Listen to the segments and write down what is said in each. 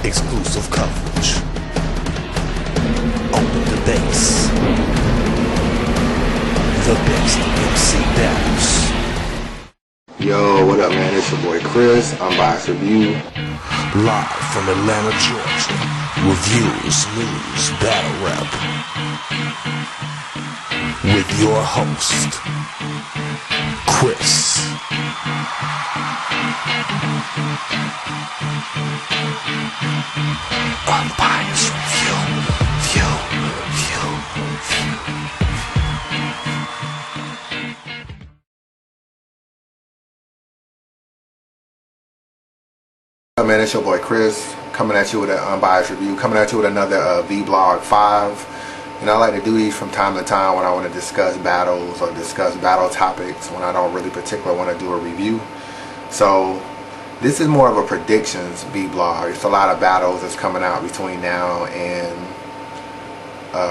exclusive coverage. Open the base. The best MC battles. Yo, what up, man? It's your boy Chris. Unbias Review. Live from Atlanta, Georgia. Reviews, news, battle rap. With your host, Chris. Unbiased Review. Man, it's your boy Chris coming at you with an unbiased review, coming at you with another Vblog 5. And I like to do these from time to time when I want to discuss battles or discuss battle topics when I don't really particularly want to do a review. So this is more of a predictions Vblog. It's a lot of battles that's coming out between now and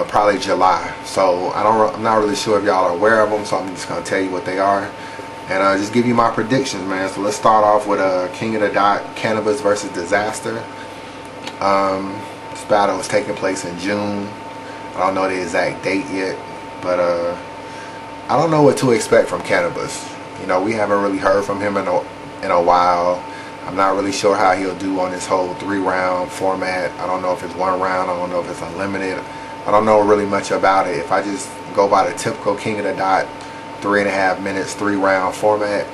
probably July. So I'm not really sure if y'all are aware of them, so I'm just going to tell you what they are. And just give you my predictions, man. So let's start off with King of the Dot, Cannabis versus Disaster. This battle is taking place in June. I don't know the exact date yet, but I don't know what to expect from Cannabis. You know, we haven't really heard from him in a while. I'm not really sure how he'll do on this whole 3-round format. I don't know if it's 1 round. I don't know if it's unlimited. I don't know really much about it. If I just go by the typical King of the Dot 3.5 minutes, 3-round format,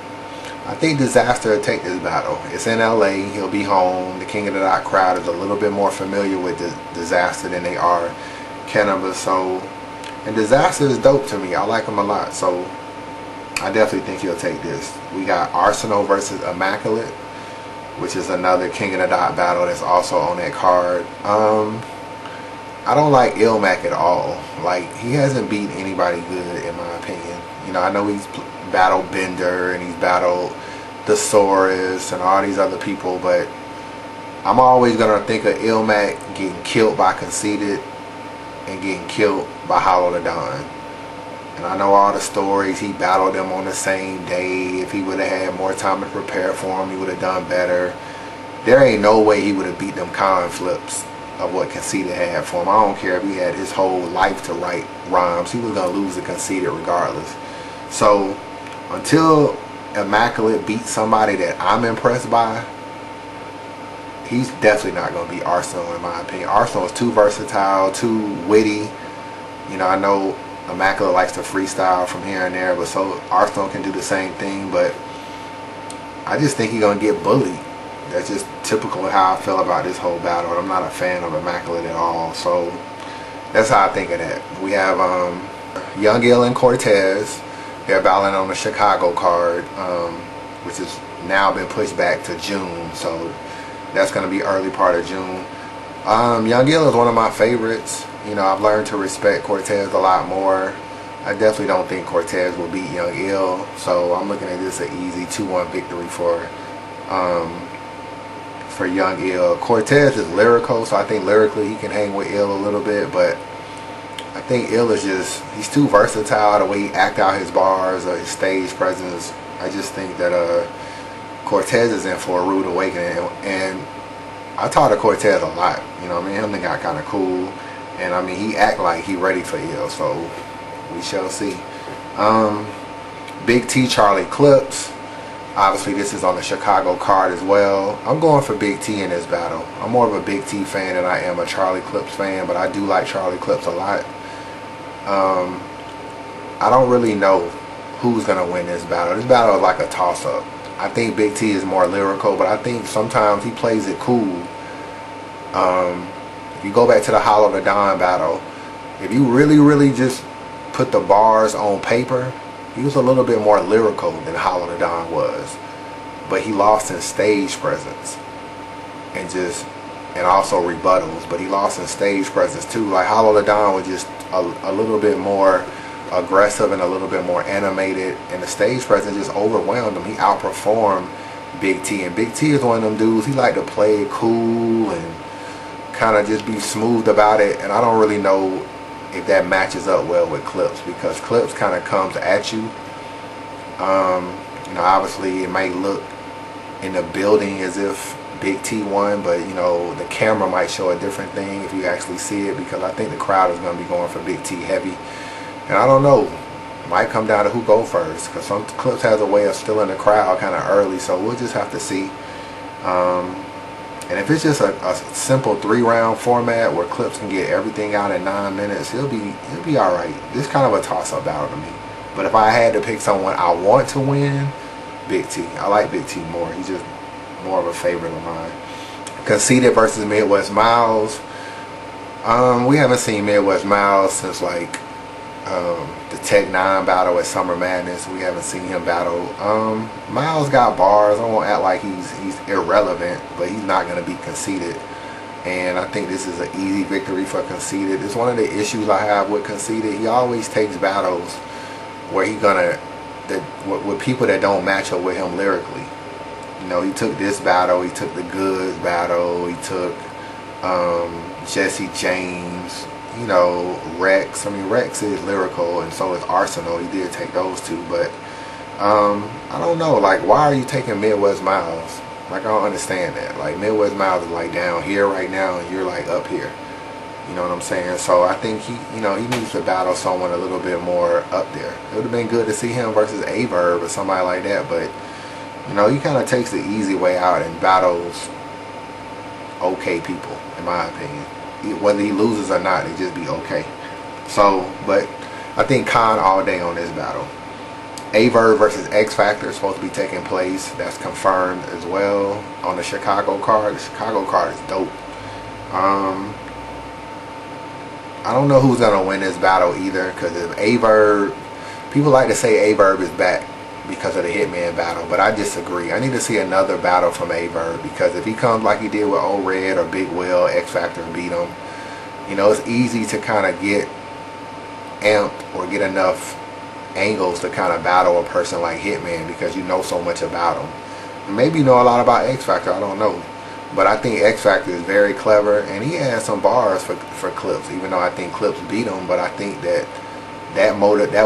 I think Disaster will take this battle. It's in LA, he'll be home. The King of the Dot crowd is a little bit more familiar with Disaster than they are Cannabis. So, and Disaster is dope to me. I like him a lot, so I definitely think he'll take this. We got Arsenal versus Immaculate, which is another King of the Dot battle that's also on that card. I don't like Ilmac at all. Like, he hasn't beat anybody good in my opinion. You know, I know he's battled Bender and he's battled Thesaurus and all these other people, but I'm always gonna think of Ilmac getting killed by Conceited and getting killed by Hollow the Don. And I know all the stories. He battled them on the same day. If he would have had more time to prepare for him, he would have done better. There ain't no way he would have beat them con flips of what Conceited had for him. I don't care if he had his whole life to write rhymes. He was going to lose to Conceited regardless. So until Immaculate beats somebody that I'm impressed by, he's definitely not going to beat Arsenal in my opinion. Arsenal is too versatile, too witty. You know, I know Immaculate likes to freestyle from here and there, but so Arsenal can do the same thing. But I just think he's going to get bullied. That's just typical of how I feel about this whole battle. I'm not a fan of Immaculate at all. So that's how I think of that. We have Young Ill and Cortez. They're battling on the Chicago card, which has now been pushed back to June. So that's going to be early part of June. Young Ill is one of my favorites. You know, I've learned to respect Cortez a lot more. I definitely don't think Cortez will beat Young Ill. So I'm looking at this an easy 2-1 victory for Young Ill. Cortez is lyrical, so I think lyrically he can hang with Ill a little bit, but I think Ill is just, he's too versatile, the way he act out his bars or his stage presence. I just think that Cortez is in for a rude awakening, and I talk to Cortez a lot. You know what I mean? Him and got kind of cool, and I mean, he act like he ready for Ill, so we shall see. Big T, Charlie Clips. Obviously, this is on the Chicago card as well. I'm going for Big T in this battle. I'm more of a Big T fan than I am a Charlie Clips fan, but I do like Charlie Clips a lot. I don't really know who's going to win this battle. This battle is like a toss-up. I think Big T is more lyrical, but I think sometimes he plays it cool. If you go back to the Hollow the Don battle, if you really just put the bars on paper, he was a little bit more lyrical than Hollow the Don was, but he lost in stage presence and also rebuttals. But he lost in stage presence too. Like Hollow the Don was just a little bit more aggressive and a little bit more animated, and the stage presence just overwhelmed him. He outperformed Big T, and Big T is one of them dudes. He like to play it cool and kind of just be smooth about it, and I don't really know if that matches up well with Clips, because Clips kind of comes at you. You know, obviously it might look in the building as if Big T won, but you know, the camera might show a different thing if you actually see it, because I think the crowd is going to be going for Big T heavy. And I don't know, might come down to who go first, because some Clips has a way of stealing the crowd kind of early, so we'll just have to see. And if it's just a simple 3-round format where Clips can get everything out in 9 minutes, he'll be all right. This kind of a toss-up battle to me. But if I had to pick someone I want to win, Big T. I like Big T more. He's just more of a favorite of mine. Conceited versus Midwest Miles. We haven't seen Midwest Miles since like the Tech 9 battle at Summer Madness. We haven't seen him battle. Miles got bars. I won't act like he's irrelevant, but he's not going to be Conceited. And I think this is an easy victory for Conceited. It's one of the issues I have with Conceited. He always takes battles where he's gonna with people that don't match up with him lyrically. You know, he took this battle, he took the Goods battle, he took Jesse James, you know, Rex. I mean, Rex is lyrical, and so is Arsenal. He did take those two, but I don't know, like, why are you taking Midwest Miles? Like, I don't understand that. Like, Midwest Miles is like down here right now, and you're like up here. You know what I'm saying? So I think he needs to battle someone a little bit more up there. It would have been good to see him versus Averb or somebody like that, but you know, he kind of takes the easy way out and battles okay people, in my opinion. Whether he loses or not, it just be okay. So, but I think Khan all day on this battle. Averb versus X Factor is supposed to be taking place. That's confirmed as well on the Chicago card. The Chicago card is dope. I don't know who's going to win this battle either, because if Averb, people like to say Averb is back because of the Hitman battle, but I disagree. I need to see another battle from Averb, because if he comes like he did with O-Red or Big Will, X Factor beat him, you know, it's easy to kind of get amped or get enough angles to kind of battle a person like Hitman, because you know so much about him. Maybe you know a lot about X Factor, I don't know. But I think X Factor is very clever, and he has some bars for Clips, even though I think Clips beat him. But I think that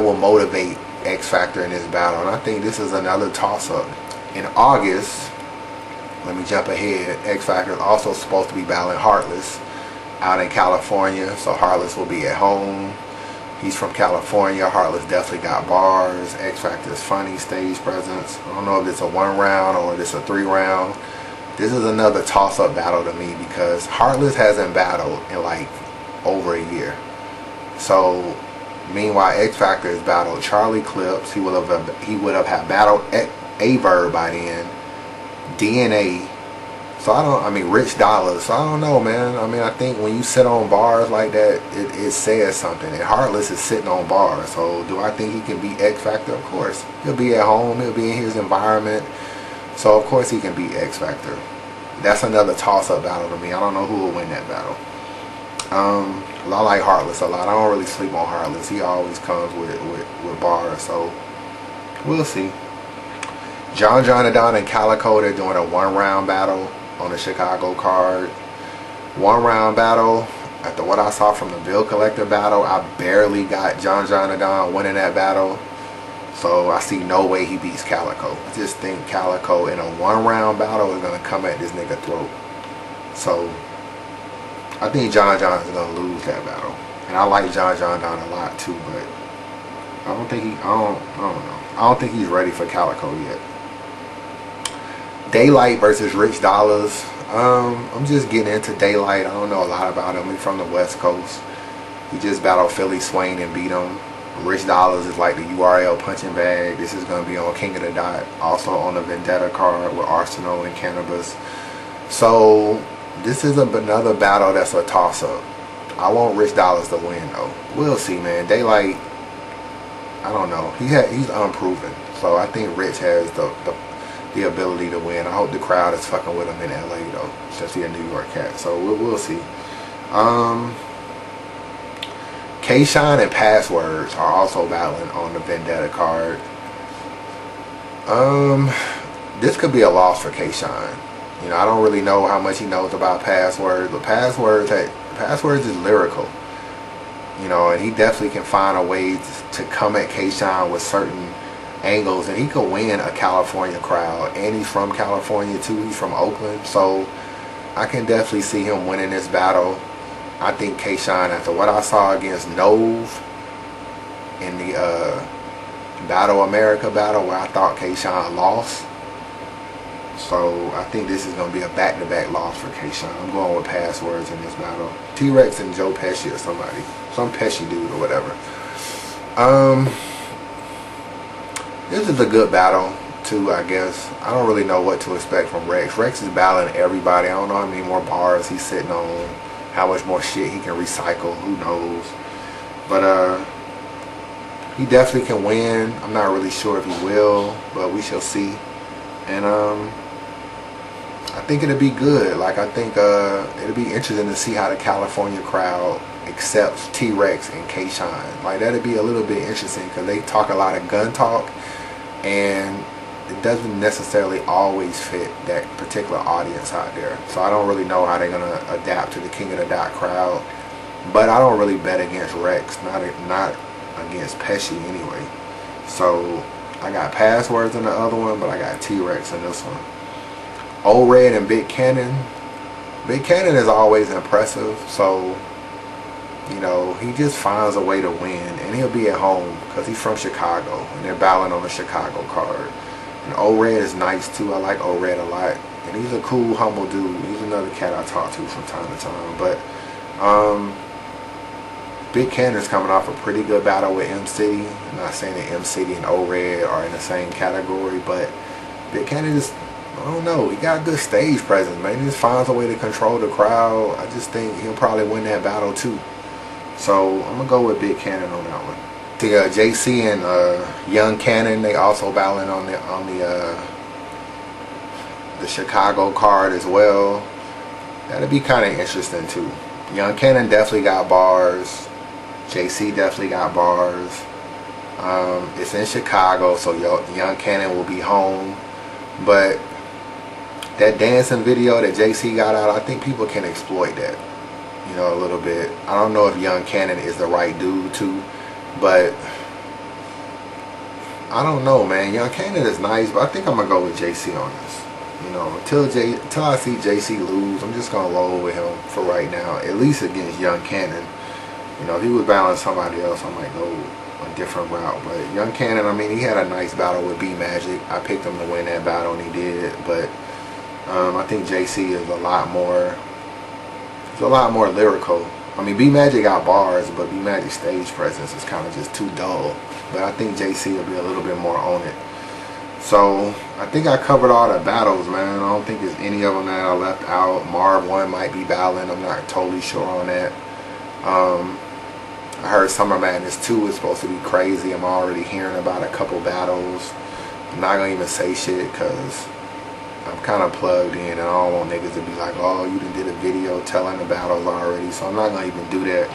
will motivate X Factor in this battle. And I think this is another toss-up. In August, let me jump ahead, X Factor is also supposed to be battling Heartless out in California. So Heartless will be at home. He's from California. Heartless definitely got bars. X Factor is funny, stage presence. I don't know if it's a 1-round or if it's a 3-round. This is another toss-up battle to me, because Heartless hasn't battled in like over a year. So meanwhile, X Factor has battled Charlie Clips. He would have had battled Averb by then. DNA. So I mean Rich Dollars. So I don't know, man. I mean, I think when you sit on bars like that, it says something. And Heartless is sitting on bars. So do I think he can beat X Factor? Of course. He'll be at home. He'll be in his environment. So of course he can beat X Factor. That's another toss-up battle to me. I don't know who will win that battle. I like Heartless a lot. I don't really sleep on Heartless. He always comes with bars. So we'll see. John Adon and Calico, they're doing a 1-round battle on the Chicago card. 1-round battle. After what I saw from the Bill Collector battle, I barely got John Adon winning that battle. So I see no way he beats Calico. I just think Calico in a 1-round battle is going to come at this nigga throat. So I think John is going to lose that battle. And I like John Don a lot too, but I don't know. I don't think he's ready for Calico yet. Daylight versus Rich Dollars. I'm just getting into Daylight. I don't know a lot about him. He's from the West Coast. He just battled Philly Swain and beat him. Rich Dollars is like the URL punching bag. This is going to be on King of the Dot. Also on the Vendetta card with Arsenal and Cannabis. So this is another battle that's a toss-up. I want Rich Dollars to win though. We'll see, man. Daylight, I don't know. He's unproven. So I think Rich has the ability to win. I hope the crowd is fucking with him in LA though, since he's a New York cat. So we'll see. K-Shine and Passwords are also battling on the Vendetta card. This could be a loss for K-Shine. You know, I don't really know how much he knows about Passwords, but Passwords is lyrical. You know, and he definitely can find a way to come at K-Shine with certain angles, and he could win a California crowd. And he's from California too. He's from Oakland, so I can definitely see him winning this battle. I think K-Shine, after what I saw against Nove in the Battle America battle where I thought K-Shine lost, so I think this is going to be a back-to-back loss for K-Shine. I'm going with passwords in this battle. T-Rex and Joe Pesci or somebody. Some Pesci dude or whatever. This is a good battle too, I guess. I don't really know what to expect from Rex. Rex is battling everybody. I don't know how many more bars he's sitting on, how much more shit he can recycle, who knows. But he definitely can win. I'm not really sure if he will, but we shall see. And I think it'll be good. Like, I think it'll be interesting to see how the California crowd accepts T-Rex and K-Shine. Like, that'll be a little bit interesting because they talk a lot of gun talk, and it doesn't necessarily always fit that particular audience out there. So I don't really know how they're gonna adapt to the King of the Dot crowd. But I don't really bet against Rex, not against Pesci anyway. So I got passwords in the other one, but I got T-Rex in this one. O-Red and Big Cannon. Big Cannon is always impressive, so you know, he just finds a way to win, and he'll be at home because he's from Chicago, and they're battling on the Chicago card. And O-Red is nice too. I like O-Red a lot, and he's a cool, humble dude. He's another cat I talk to from time to time. But Big Cannon's coming off a pretty good battle with M-City. I'm not saying that M-City and O-Red are in the same category, but Big Cannon is, I don't know, he got good stage presence, man. He just finds a way to control the crowd. I just think he'll probably win that battle too. So I'm gonna go with Big Cannon on that one. The JC and Young Cannon, they also battling on the Chicago card as well. That'll be kind of interesting too. Young Cannon definitely got bars. JC definitely got bars. It's in Chicago, so Young Cannon will be home. But that dancing video that JC got out, I think people can exploit that, you know, a little bit. I don't know if Young Cannon is the right dude too, but I don't know, man. Young Cannon is nice, but I think I'm gonna go with JC on this. You know, until I see JC lose, I'm just gonna roll with him for right now, at least against Young Cannon. You know, if he was battling somebody else, I might go a different route. But Young Cannon, I mean, he had a nice battle with B Magic. I picked him to win that battle, and he did. But I think JC is a lot more lyrical. I mean, B Magic got bars, but B Magic's stage presence is kind of just too dull. But I think JC will be a little bit more on it. So I think I covered all the battles, man. I don't think there's any of them that I left out. Marv 1 might be battling. I'm not totally sure on that. I heard Summer Madness 2 is supposed to be crazy. I'm already hearing about a couple battles. I'm not going to even say shit because I'm kind of plugged in, and I don't want niggas to be like, oh, you done did a video telling the battles already. So I'm not going to even do that.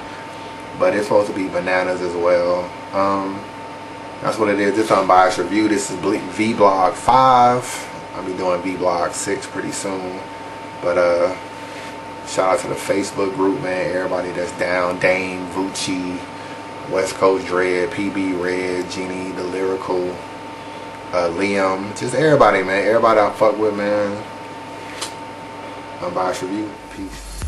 But it's supposed to be bananas as well. That's what it is. This Unbiased review. This is Vblog 5. I'll be doing Vblog 6 pretty soon. But shout out to the Facebook group, man. Everybody that's down. Dame, Vucci, West Coast Dread, PB Red, Jeannie, The Lyrical, Liam. Just everybody, man. Everybody I fuck with, man. Unbiased review. Peace.